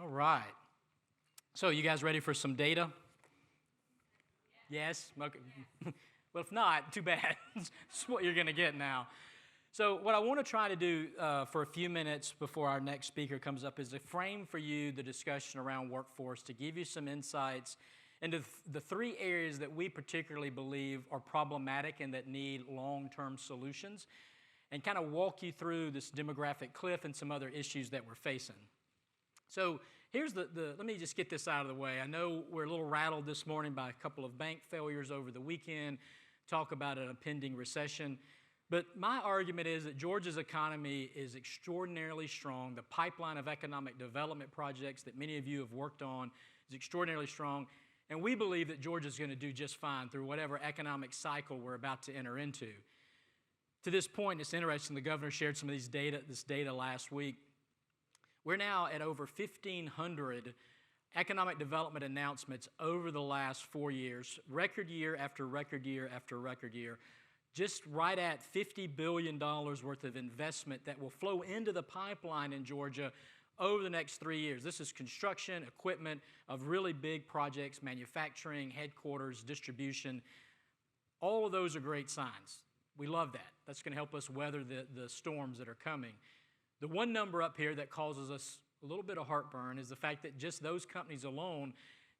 All right. So you guys ready for some data? Yes? Okay. Well, if not, too bad. That's what you're going to get now. So what I want to try to do for a few minutes before our next speaker comes up is to frame for you the discussion around workforce, to give you some insights into the three areas that we particularly believe are problematic and that need long-term solutions, and kind of walk you through this demographic cliff and some other issues that we're facing. So here's let me just get this out of the way. I know we're a little rattled this morning by a couple of bank failures over the weekend, talk about an impending recession. But my argument is that Georgia's economy is extraordinarily strong. The pipeline of economic development projects that many of you have worked on is extraordinarily strong. And we believe that Georgia's going to do just fine through whatever economic cycle we're about to enter into. To this point, it's interesting, the governor shared some of this data last week. We're now at over 1,500 economic development announcements over the last 4 years, record year after record year after record year, just right at $50 billion worth of investment that will flow into the pipeline in Georgia over the next 3 years. This is construction, equipment of really big projects, manufacturing, headquarters, distribution. All of those are great signs. We love that. That's going to help us weather the storms that are coming. The one number up here that causes us a little bit of heartburn is the fact that just those companies alone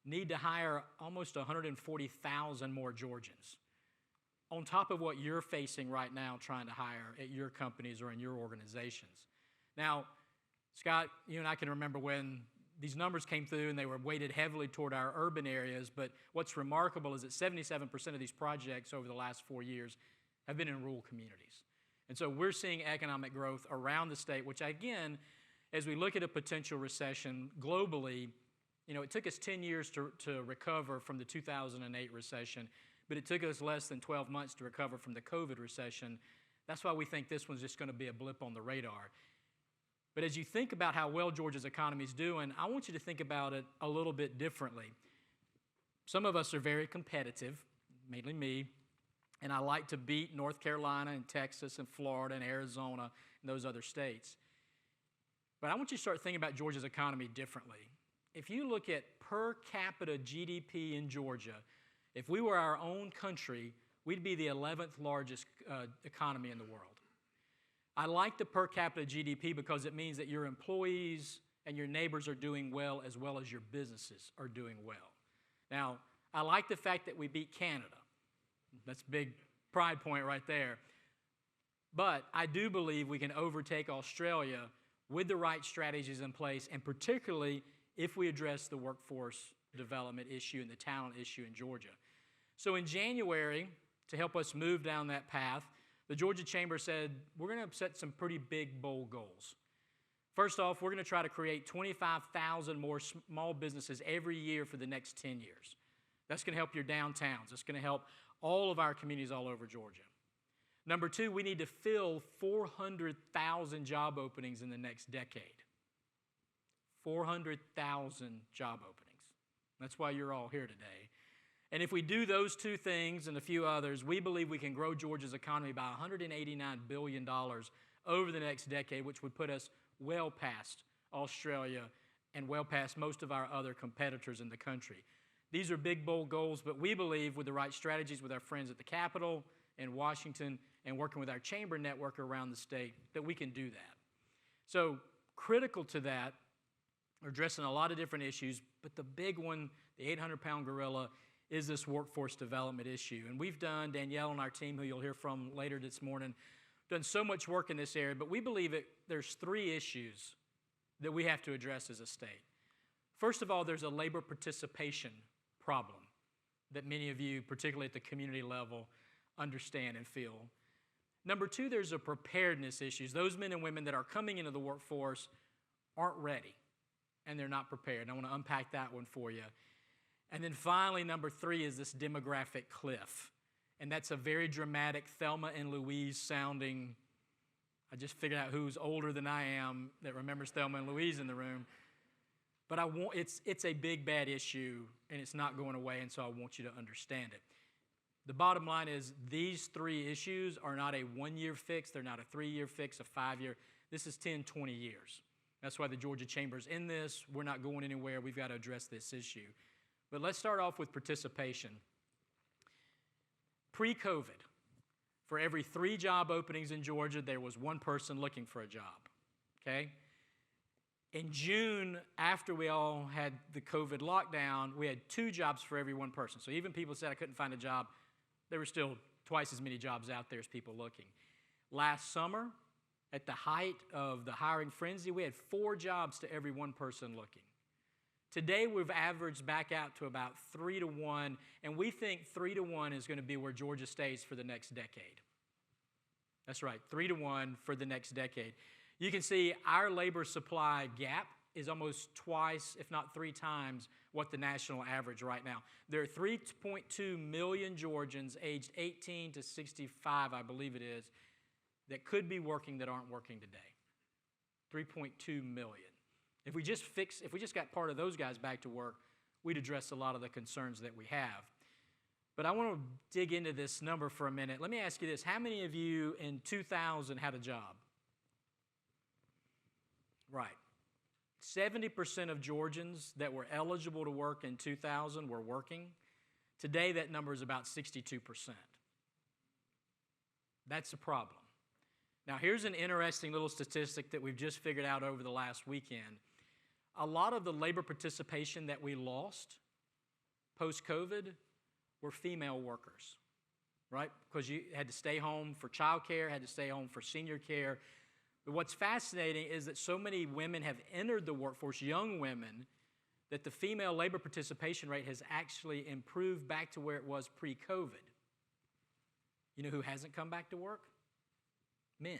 need to hire almost 140,000 more Georgians, on top of what you're facing right now trying to hire at your companies or in your organizations. Now, Scott, you and I can remember when these numbers came through and they were weighted heavily toward our urban areas, but what's remarkable is that 77% of these projects over the last 4 years have been in rural communities. And so we're seeing economic growth around the state, which again, as we look at a potential recession globally, it took us 10 years to recover from the 2008 recession, but it took us less than 12 months to recover from the COVID recession. That's why we think this one's just going to be a blip on the radar. But as you think about how well Georgia's economy is doing, I want you to think about it a little bit differently. Some of us are very competitive, mainly me, and I like to beat North Carolina and Texas and Florida and Arizona and those other states. But I want you to start thinking about Georgia's economy differently. If you look at per capita GDP in Georgia, if we were our own country, we'd be the 11th largest economy in the world. I like the per capita GDP because it means that your employees and your neighbors are doing well as your businesses are doing well. Now, I like the fact that we beat Canada. That's a big pride point right there. But I do believe we can overtake Australia with the right strategies in place, and particularly if we address the workforce development issue and the talent issue in Georgia. So in January, to help us move down that path, the Georgia Chamber said, we're going to set some pretty big, bold goals. First off, we're going to try to create 25,000 more small businesses every year for the next 10 years. That's going to help your downtowns. That's going to help all of our communities all over Georgia. Number two, we need to fill 400,000 job openings in the next decade. 400,000 job openings. That's why you're all here today. And if we do those two things and a few others, we believe we can grow Georgia's economy by $189 billion over the next decade, which would put us well past Australia and well past most of our other competitors in the country. These are big, bold goals, but we believe with the right strategies with our friends at the Capitol and Washington and working with our chamber network around the state that we can do that. So critical to that, we're addressing a lot of different issues, but the big one, the 800-pound gorilla, is this workforce development issue. And we've done, Danielle and our team, who you'll hear from later this morning, done so much work in this area, but we believe there's three issues that we have to address as a state. First of all, there's a labor participation problem that many of you, particularly at the community level, understand and feel. Number two, there's a preparedness issue. Those men and women that are coming into the workforce aren't ready, and they're not prepared. I want to unpack that one for you. And then finally, number three is this demographic cliff. And that's a very dramatic Thelma and Louise sounding. I just figured out who's older than I am that remembers Thelma and Louise in the room. But it's a big, bad issue, and it's not going away, and so I want you to understand it. The bottom line is these three issues are not a one-year fix. They're not a 3-year fix, a 5-year. This is 10, 20 years. That's why the Georgia Chamber's in this. We're not going anywhere. We've got to address this issue. But let's start off with participation. Pre-COVID, for every 3 job openings in Georgia, there was 1 person looking for a job, okay? In June, after we all had the COVID lockdown, we had 2 jobs for every 1 person. So even people said I couldn't find a job, there were still twice as many jobs out there as people looking. Last summer, at the height of the hiring frenzy, we had 4 jobs to every 1 person looking. Today, we've averaged back out to about 3 to 1, and we think 3 to 1 is going to be where Georgia stays for the next decade. That's right, 3 to 1 for the next decade. You can see our labor supply gap is almost twice, if not 3 times, what the national average right now. There are 3.2 million Georgians aged 18 to 65, I believe it is, that could be working that aren't working today. 3.2 million. If we just got part of those guys back to work, we'd address a lot of the concerns that we have. But I want to dig into this number for a minute. Let me ask you this. How many of you in 2000 had a job? Right. 70% of Georgians that were eligible to work in 2000 were working. Today, that number is about 62%. That's a problem. Now, here's an interesting little statistic that we've just figured out over the last weekend. A lot of the labor participation that we lost post-COVID were female workers, right? Because you had to stay home for childcare, had to stay home for senior care. But what's fascinating is that so many women have entered the workforce, young women, that the female labor participation rate has actually improved back to where it was pre-COVID. You know who hasn't come back to work? Men.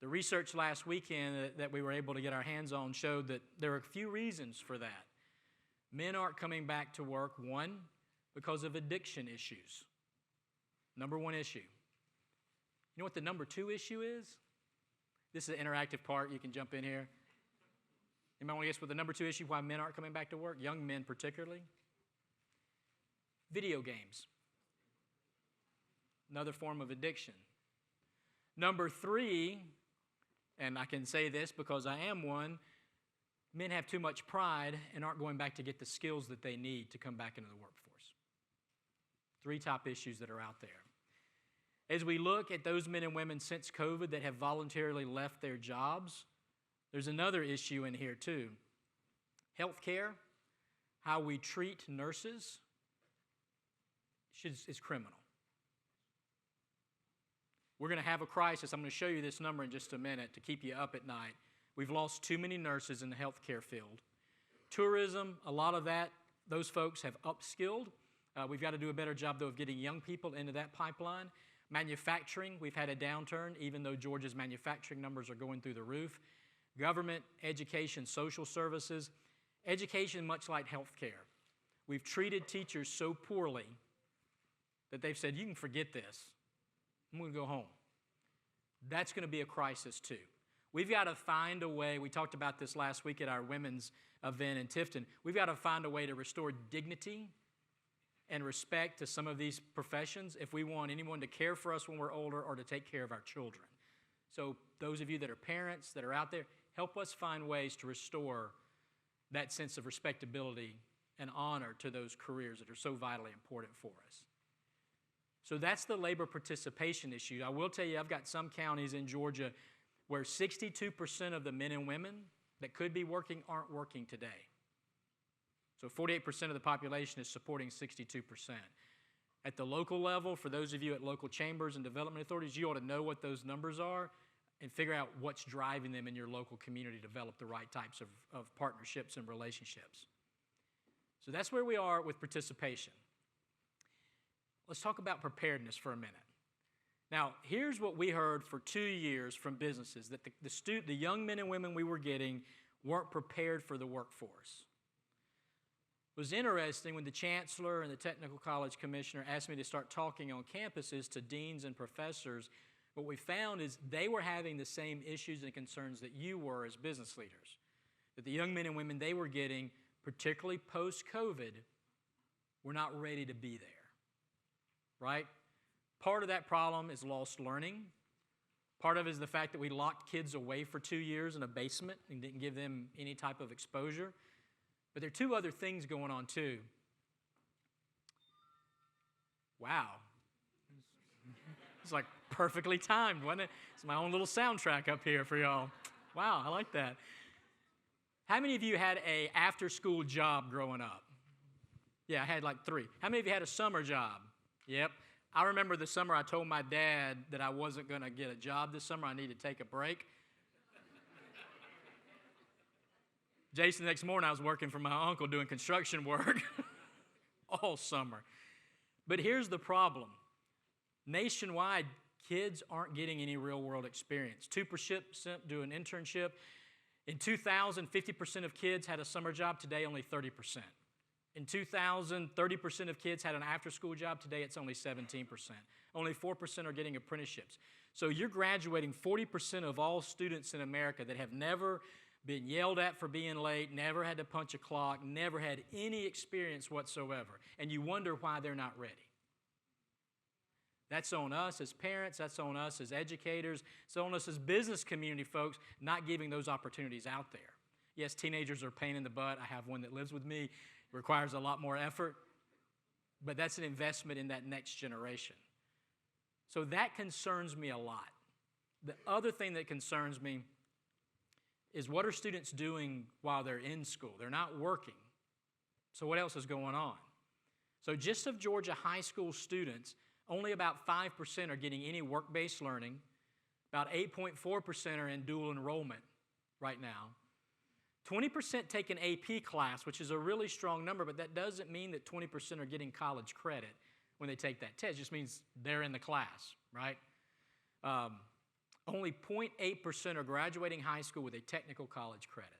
The research last weekend that we were able to get our hands on showed that there are a few reasons for that. Men aren't coming back to work, 1, because of addiction issues. Number 1 issue. You know what the number 2 issue is? This is an interactive part. You can jump in here. Anybody want to guess what the number 2 issue why men aren't coming back to work? Young men particularly. Video games. Another form of addiction. Number 3, and I can say this because I am one, men have too much pride and aren't going back to get the skills that they need to come back into the workforce. 3 top issues that are out there. As we look at those men and women since COVID that have voluntarily left their jobs, there's another issue in here too. Healthcare, how we treat nurses, is criminal. We're going to have a crisis. I'm going to show you this number in just a minute to keep you up at night. We've lost too many nurses in the healthcare field. Tourism, a lot of those folks have upskilled. We've got to do a better job, though, of getting young people into that pipeline. Manufacturing, we've had a downturn, even though Georgia's manufacturing numbers are going through the roof. Government, education, social services. Education, much like healthcare. We've treated teachers so poorly that they've said, you can forget this. I'm going to go home. That's going to be a crisis too. We've got to find a way, we talked about this last week at our women's event in Tifton, we've got to find a way to restore dignity and respect to some of these professions if we want anyone to care for us when we're older or to take care of our children. So those of you that are parents, that are out there, help us find ways to restore that sense of respectability and honor to those careers that are so vitally important for us. So that's the labor participation issue. I will tell you, I've got some counties in Georgia where 62% of the men and women that could be working aren't working today. So 48% of the population is supporting 62%. At the local level, for those of you at local chambers and development authorities, you ought to know what those numbers are and figure out what's driving them in your local community to develop the right types of partnerships and relationships. So that's where we are with participation. Let's talk about preparedness for a minute. Now, here's what we heard for 2 years from businesses, that the young men and women we were getting weren't prepared for the workforce. It was interesting when the chancellor and the technical college commissioner asked me to start talking on campuses to deans and professors. What we found is they were having the same issues and concerns that you were as business leaders, that the young men and women they were getting, particularly post-COVID, were not ready to be there, right? Part of that problem is lost learning. Part of it is the fact that we locked kids away for 2 years in a basement and didn't give them any type of exposure. But there are two other things going on too. Wow. It's like perfectly timed, wasn't it? It's my own little soundtrack up here for y'all. Wow, I like that. How many of you had a after-school job growing up? Yeah, I had like 3. How many of you had a summer job? Yep. I remember the summer I told my dad that I wasn't going to get a job this summer. I needed to take a break. Jason, the next morning I was working for my uncle doing construction work all summer. But here's the problem. Nationwide, kids aren't getting any real-world experience. 2% do an internship. In 2000, 50% of kids had a summer job. Today, only 30%. In 2000, 30% of kids had an after-school job. Today, it's only 17%. Only 4% are getting apprenticeships. So you're graduating 40% of all students in America that have never been yelled at for being late, never had to punch a clock, never had any experience whatsoever. And you wonder why they're not ready. That's on us as parents. That's on us as educators. It's on us as business community folks not giving those opportunities out there. Yes, teenagers are a pain in the butt. I have one that lives with me. It requires a lot more effort. But that's an investment in that next generation. So that concerns me a lot. The other thing that concerns me is what are students doing while they're in school? They're not working. So what else is going on? So just of Georgia high school students, only about 5% are getting any work-based learning. About 8.4% are in dual enrollment right now. 20% take an AP class, which is a really strong number, but that doesn't mean that 20% are getting college credit when they take that test. It just means they're in the class, right? Only 0.8% are graduating high school with a technical college credit.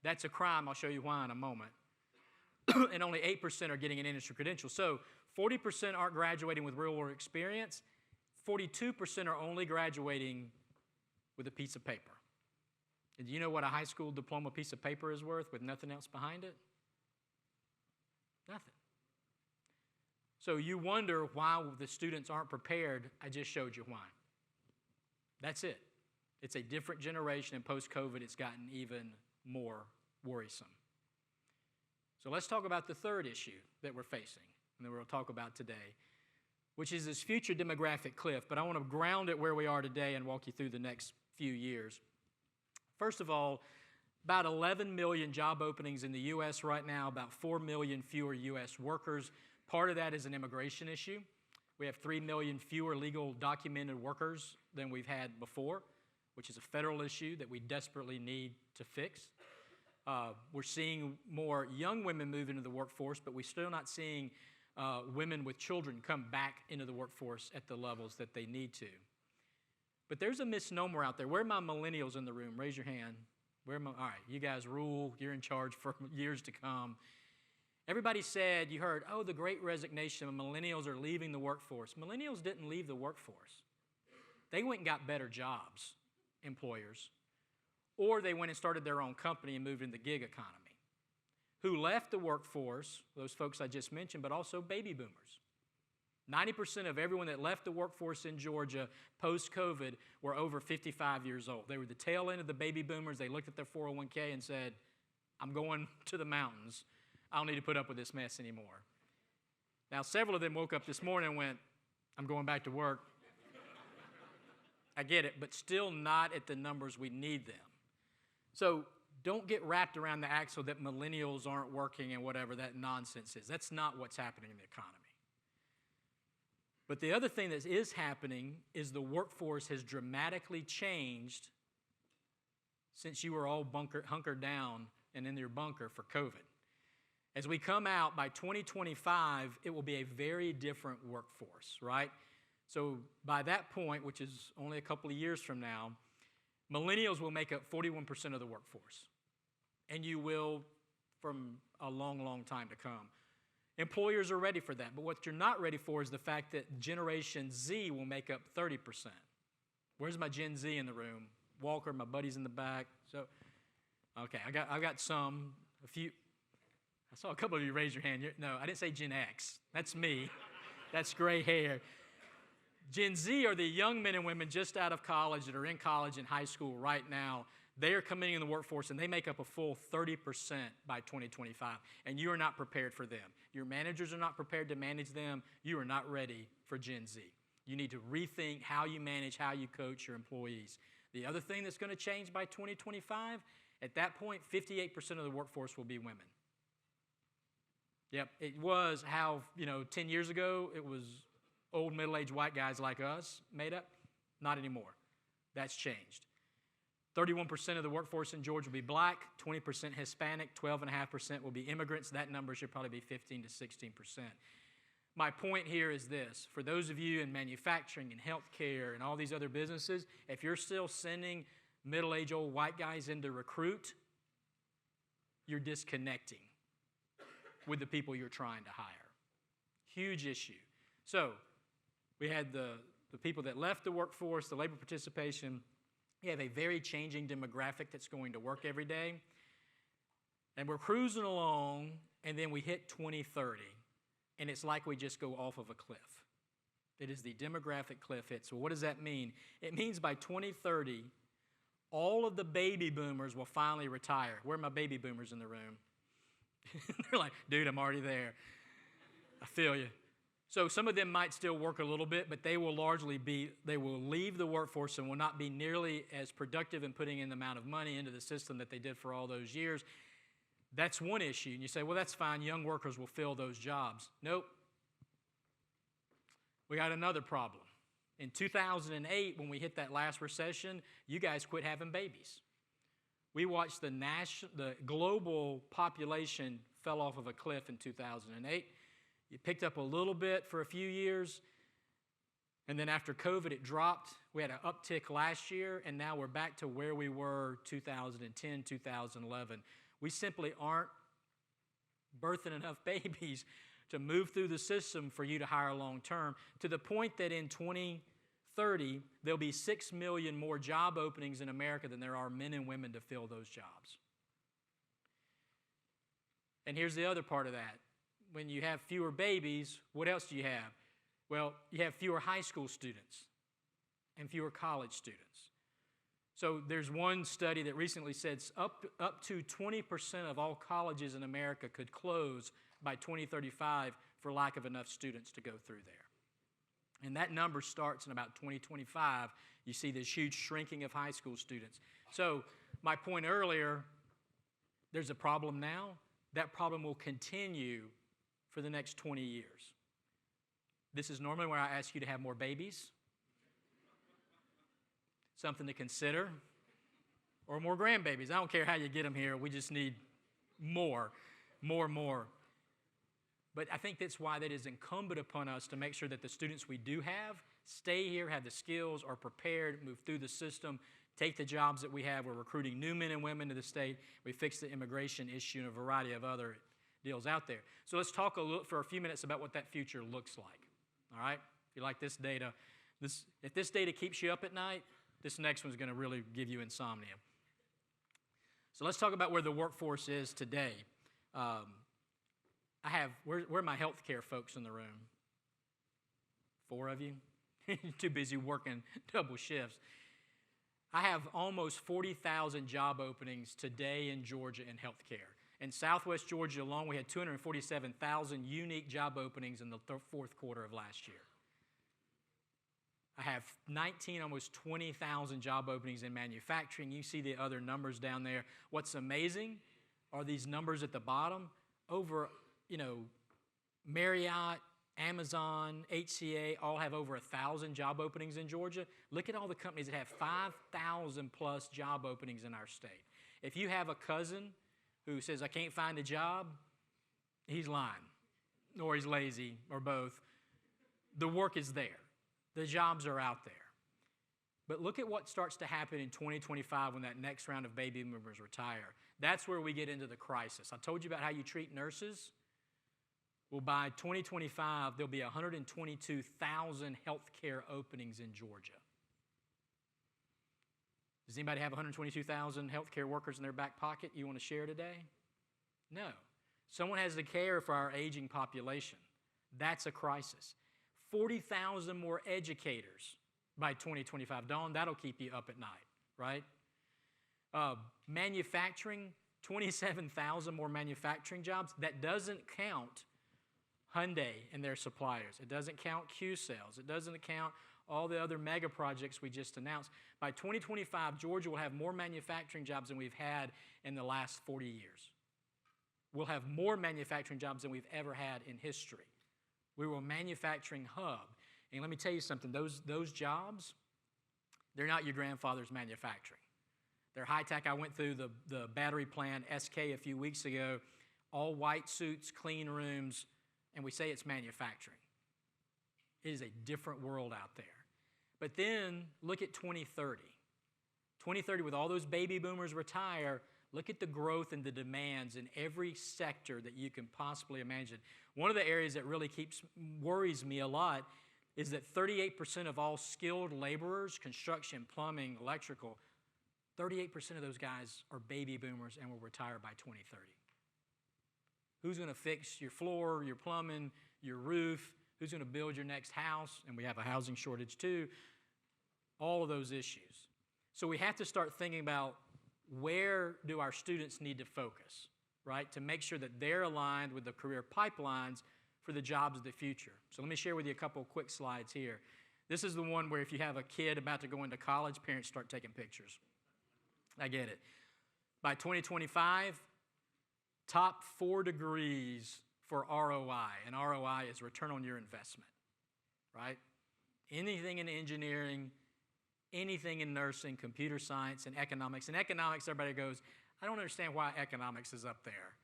That's a crime. I'll show you why in a moment. And only 8% are getting an industry credential. So 40% aren't graduating with real-world experience. 42% are only graduating with a piece of paper. And do you know what a high school diploma piece of paper is worth with nothing else behind it? Nothing. So you wonder why the students aren't prepared. I just showed you why. That's it. It's a different generation, and post-COVID, it's gotten even more worrisome. So let's talk about the third issue that we're facing, and that we'll talk about today, which is this future demographic cliff. But I want to ground it where we are today and walk you through the next few years. First of all, about 11 million job openings in the U.S. right now, about 4 million fewer U.S. workers. Part of that is an immigration issue. We have 3 million fewer legal documented workers than we've had before, which is a federal issue that we desperately need to fix. We're seeing more young women move into the workforce, but we're still not seeing women with children come back into the workforce at the levels that they need to. But there's a misnomer out there. Where are my millennials in the room? Raise your hand. All right, you guys rule. You're in charge for years to come. Everybody said, you heard, oh, the great resignation, millennials are leaving the workforce. Millennials didn't leave the workforce. They went and got better jobs, employers. Or they went and started their own company and moved into the gig economy. Who left the workforce, those folks I just mentioned, but also baby boomers. 90% of everyone that left the workforce in Georgia post-COVID were over 55 years old. They were the tail end of the baby boomers. They looked at their 401k and said, I'm going to the mountains. I don't need to put up with this mess anymore. Now, several of them woke up this morning and went, I'm going back to work. I get it, but still not at the numbers we need them. So don't get wrapped around the axle that millennials aren't working and whatever that nonsense is. That's not what's happening in the economy. But the other thing that is happening is the workforce has dramatically changed since you were all hunkered down and in your bunker for COVID. As we come out, by 2025, it will be a very different workforce, right? So by that point, which is only a couple of years from now, millennials will make up 41% of the workforce. And you will from a long, long time to come. Employers are ready for that, but what you're not ready for is the fact that Generation Z will make up 30%. Where's my Gen Z in the room? Walker, my buddy's in the back. So, okay, I got some, a few. I saw a couple of you raise your hand. No, I didn't say Gen X. That's me. That's gray hair. Gen Z are the young men and women just out of college that are in college and high school right now. They are coming in the workforce, and they make up a full 30% by 2025, and you are not prepared for them. Your managers are not prepared to manage them. You are not ready for Gen Z. You need to rethink how you manage, how you coach your employees. The other thing that's going to change by 2025, at that point, 58% of the workforce will be women. Yep, it was how, 10 years ago, it was old middle-aged white guys like us made up. Not anymore. That's changed. 31% of the workforce in Georgia will be black, 20% Hispanic, 12.5% will be immigrants. That number should probably be 15 to 16%. My point here is this. For those of you in manufacturing and healthcare and all these other businesses, if you're still sending middle-aged old white guys in to recruit, you're disconnecting with the people you're trying to hire. Huge issue. So we had the people that left the workforce, the labor participation. You have a very changing demographic that's going to work every day. And we're cruising along, and then we hit 2030, and it's like we just go off of a cliff. It is the demographic cliff hit. So what does that mean? It means by 2030, all of the baby boomers will finally retire. Where are my baby boomers in the room? They're like, dude, I'm already there. I feel you. So some of them might still work a little bit, but they will leave the workforce and will not be nearly as productive in putting in the amount of money into the system that they did for all those years. That's one issue. And you say, well, that's fine. Young workers will fill those jobs. Nope. We got another problem. In 2008, when we hit that last recession, you guys quit having babies. We watched the global population fell off of a cliff in 2008. It picked up a little bit for a few years, and then after COVID, it dropped. We had an uptick last year, and now we're back to where we were 2010, 2011. We simply aren't birthing enough babies to move through the system for you to hire long term, to the point that in 2030, there'll be 6 million more job openings in America than there are men and women to fill those jobs. And here's the other part of that. When you have fewer babies, what else do you have? Well, you have fewer high school students and fewer college students. So there's one study that recently said up to 20% of all colleges in America could close by 2035 for lack of enough students to go through there. And that number starts in about 2025. You see this huge shrinking of high school students. So my point earlier, there's a problem now. That problem will continue for the next 20 years. This is normally where I ask you to have more babies, something to consider, or more grandbabies. I don't care how you get them here. We just need more. But I think that's why that is incumbent upon us to make sure that the students we do have stay here, have the skills, are prepared, move through the system, take the jobs that we have. We're recruiting new men and women to the state. We fix the immigration issue and a variety of other deals out there. So let's talk for a few minutes about what that future looks like. All right? If you like this data, if this data keeps you up at night, this next one's going to really give you insomnia. So let's talk about where the workforce is today. Where are my healthcare folks in the room? 4 of you? You're too busy working double shifts. I have almost 40,000 job openings today in Georgia in healthcare. In Southwest Georgia alone, we had 247,000 unique job openings in the fourth quarter of last year. I have 19, almost 20,000 job openings in manufacturing. You see the other numbers down there. What's amazing are these numbers at the bottom. Over, Marriott, Amazon, HCA all have over 1,000 job openings in Georgia. Look at all the companies that have 5,000 plus job openings in our state. If you have a cousin who says, I can't find a job, he's lying, or he's lazy, or both. The work is there. The jobs are out there. But look at what starts to happen in 2025 when that next round of baby boomers retire. That's where we get into the crisis. I told you about how you treat nurses. Well, by 2025, there'll be 122,000 healthcare openings in Georgia. Does anybody have 122,000 healthcare workers in their back pocket you want to share today? No. Someone has to care for our aging population. That's a crisis. 40,000 more educators by 2025. Dawn, that'll keep you up at night, right? Manufacturing, 27,000 more manufacturing jobs. That doesn't count Hyundai and their suppliers. It doesn't count Q-Cells. It doesn't count all the other mega projects we just announced. By 2025, Georgia will have more manufacturing jobs than we've had in the last 40 years. We'll have more manufacturing jobs than we've ever had in history. We were a manufacturing hub. And let me tell you something, those jobs, they're not your grandfather's manufacturing. They're high-tech. I went through the battery plant, SK, a few weeks ago, all white suits, clean rooms, and we say it's manufacturing. It is a different world out there. But then look at 2030. 2030, with all those baby boomers retire, look at the growth and the demands in every sector that you can possibly imagine. One of the areas that really worries me a lot is that 38% of all skilled laborers, construction, plumbing, electrical, 38% of those guys are baby boomers and will retire by 2030. Who's going to fix your floor, your plumbing, your roof? Who's going to build your next house? And we have a housing shortage too. All of those issues. So we have to start thinking about where do our students need to focus, right? To make sure that they're aligned with the career pipelines for the jobs of the future. So let me share with you a couple of quick slides here. This is the one where if you have a kid about to go into college, parents start taking pictures. I get it. By 2025, top 4 degrees for ROI, and ROI is return on your investment, right? Anything in engineering, anything in nursing, computer science, and economics. In economics, everybody goes, I don't understand why economics is up there.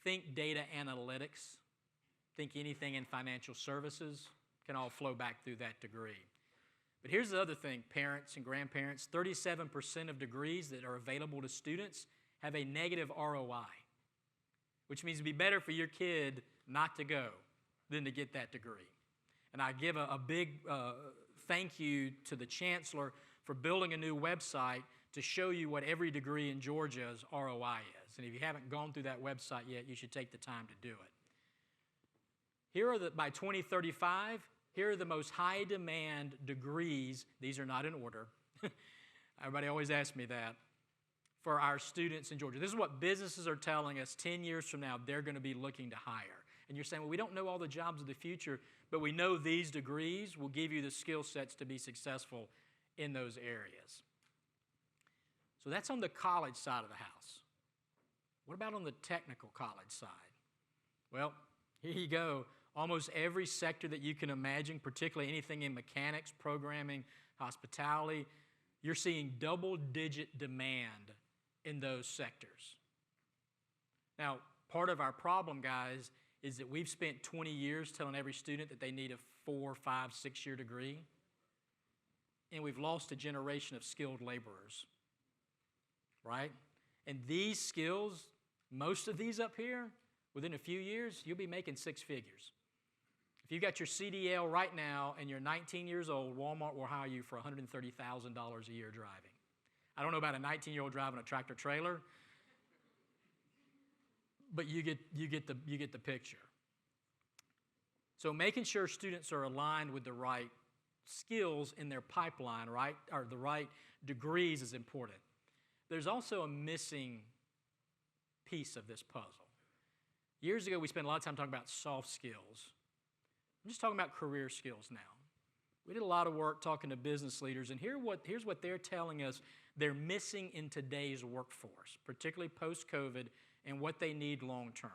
Think data analytics, think anything in financial services, can all flow back through that degree. But here's the other thing, parents and grandparents, 37% of degrees that are available to students have a negative ROI, which means it'd be better for your kid not to go than to get that degree. And I give a big thank you to the chancellor for building a new website to show you what every degree in Georgia's ROI is. And if you haven't gone through that website yet, you should take the time to do it. By 2035, here are the most high demand degrees. These are not in order. Everybody always asks me that. For our students in Georgia. This is what businesses are telling us 10 years from now they're going to be looking to hire. And you're saying, well, we don't know all the jobs of the future, but we know these degrees will give you the skill sets to be successful in those areas. So that's on the college side of the house. What about on the technical college side? Well, here you go. Almost every sector that you can imagine, particularly anything in mechanics, programming, hospitality, you're seeing double-digit demand in those sectors. Now, part of our problem, guys, is that we've spent 20 years telling every student that they need a 4, 5, 6-year degree, and we've lost a generation of skilled laborers, right? And these skills, most of these up here, within a few years, you'll be making 6 figures. If you got your CDL right now and you're 19 years old, Walmart will hire you for $130,000 a year driving. I don't know about a 19-year-old driving a tractor trailer, but you get the picture. So making sure students are aligned with the right skills in their pipeline, right, or the right degrees is important. There's also a missing piece of this puzzle. Years ago, we spent a lot of time talking about soft skills. I'm just talking about career skills now. We did a lot of work talking to business leaders, and here's what they're telling us they're missing in today's workforce, particularly post-COVID, and what they need long-term.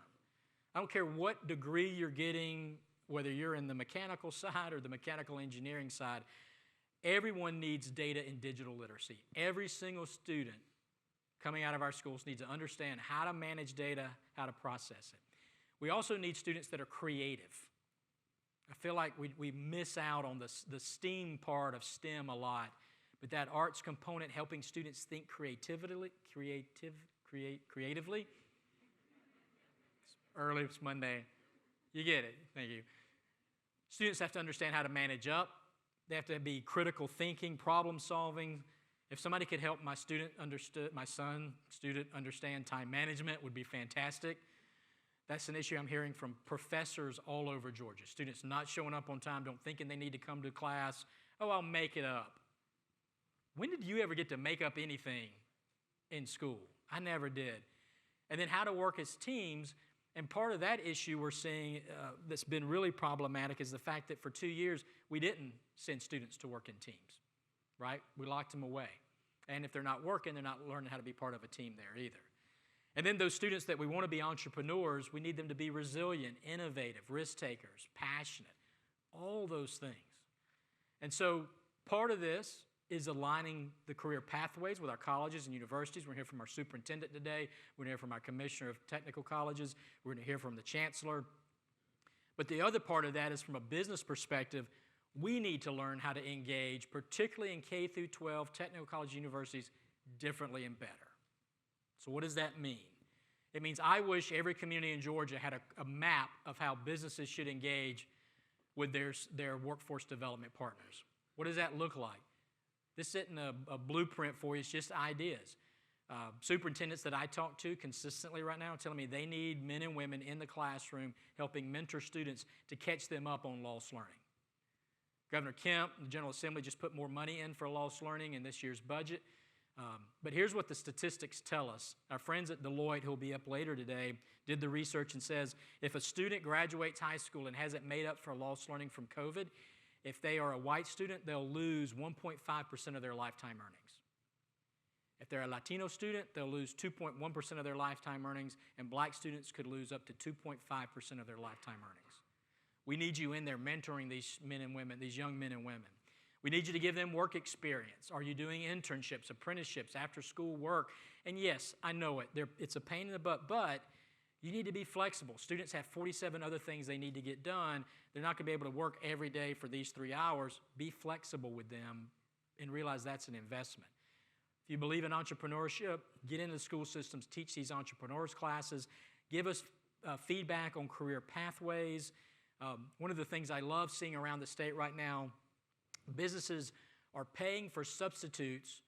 I don't care what degree you're getting, whether you're in the mechanical side or the mechanical engineering side, everyone needs data and digital literacy. Every single student coming out of our schools needs to understand how to manage data, how to process it. We also need students that are creative. I feel like we miss out on the STEAM part of STEM a lot, but that arts component helping students think creatively. It's early, it's Monday. You get it, thank you. Students have to understand how to manage up. They have to be critical thinking, problem solving. If somebody could help my son student understand time management would be fantastic. That's an issue I'm hearing from professors all over Georgia. Students not showing up on time, don't thinking they need to come to class. Oh, I'll make it up. When did you ever get to make up anything in school? I never did. And then how to work as teams. And part of that issue we're seeing that's been really problematic is the fact that for 2 years, we didn't send students to work in teams, right? We locked them away. And if they're not working, they're not learning how to be part of a team there either. And then those students that we want to be entrepreneurs, we need them to be resilient, innovative, risk takers, passionate, all those things. And so part of this is aligning the career pathways with our colleges and universities. We're going to hear from our superintendent today. We're going to hear from our commissioner of technical colleges. We're going to hear from the chancellor. But the other part of that is from a business perspective, we need to learn how to engage, particularly in K through 12 technical college universities, differently and better. So what does that mean? It means I wish every community in Georgia had a map of how businesses should engage with their workforce development partners. What does that look like? This isn't a blueprint for you, it's just ideas. Superintendents that I talk to consistently right now are telling me they need men and women in the classroom helping mentor students to catch them up on lost learning. Governor Kemp, the General Assembly, just put more money in for lost learning in this year's budget. But here's what the statistics tell us. Our friends at Deloitte, who will be up later today, did the research and says if a student graduates high school and hasn't made up for lost learning from COVID, if they are a white student, they'll lose 1.5% of their lifetime earnings. If they're a Latino student, they'll lose 2.1% of their lifetime earnings, and black students could lose up to 2.5% of their lifetime earnings. We need you in there mentoring these men and women, these young men and women. We need you to give them work experience. Are you doing internships, apprenticeships, after-school work? And yes, I know it. It's a pain in the butt, but you need to be flexible. Students have 47 other things they need to get done. They're not going to be able to work every day for these 3 hours. Be flexible with them and realize that's an investment. If you believe in entrepreneurship, get into the school systems, teach these entrepreneurs classes, give us feedback on career pathways. One of the things I love seeing around the state right now, businesses are paying for substitutes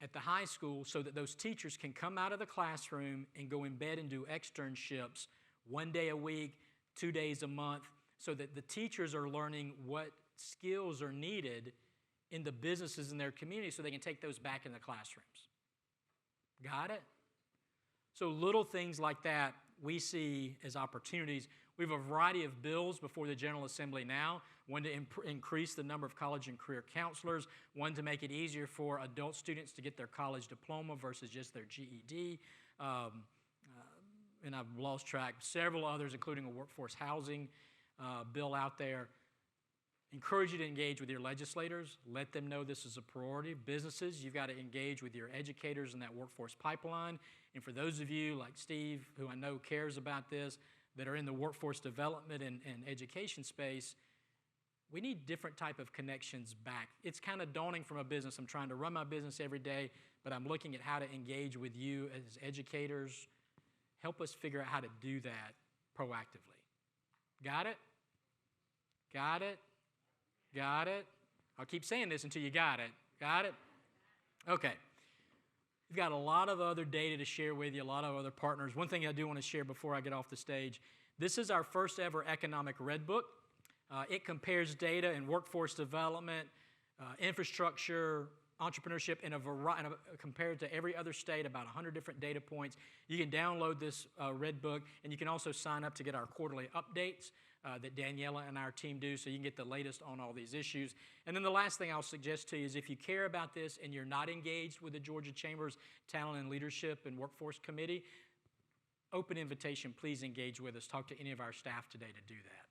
at the high school so that those teachers can come out of the classroom and go embed and do externships 1 day a week, 2 days a month, so that the teachers are learning what skills are needed in the businesses in their community so they can take those back in the classrooms. Got it? So little things like that we see as opportunities. We have a variety of bills before the General Assembly now, one to increase the number of college and career counselors, one to make it easier for adult students to get their college diploma versus just their GED, and I've lost track, several others, including a workforce housing bill out there. Encourage you to engage with your legislators. Let them know this is a priority. Businesses, you've got to engage with your educators in that workforce pipeline. And for those of you like Steve, who I know cares about this, that are in the workforce development and education space, we need different type of connections back. It's kind of daunting from a business. I'm trying to run my business every day, but I'm looking at how to engage with you as educators. Help us figure out how to do that proactively. Got it? Got it? Got it? I'll keep saying this until you got it. Got it? Okay. We've got a lot of other data to share with you, a lot of other partners. One thing I do want to share before I get off the stage, this is our first ever economic red book. It compares data in workforce development, infrastructure, entrepreneurship in a variety, compared to every other state, about 100 different data points. You can download this red book, and you can also sign up to get our quarterly updates that Daniela and our team do, so you can get the latest on all these issues. And then the last thing I'll suggest to you is if you care about this and you're not engaged with the Georgia Chamber's Talent and Leadership and Workforce Committee, open invitation, please engage with us. Talk to any of our staff today to do that.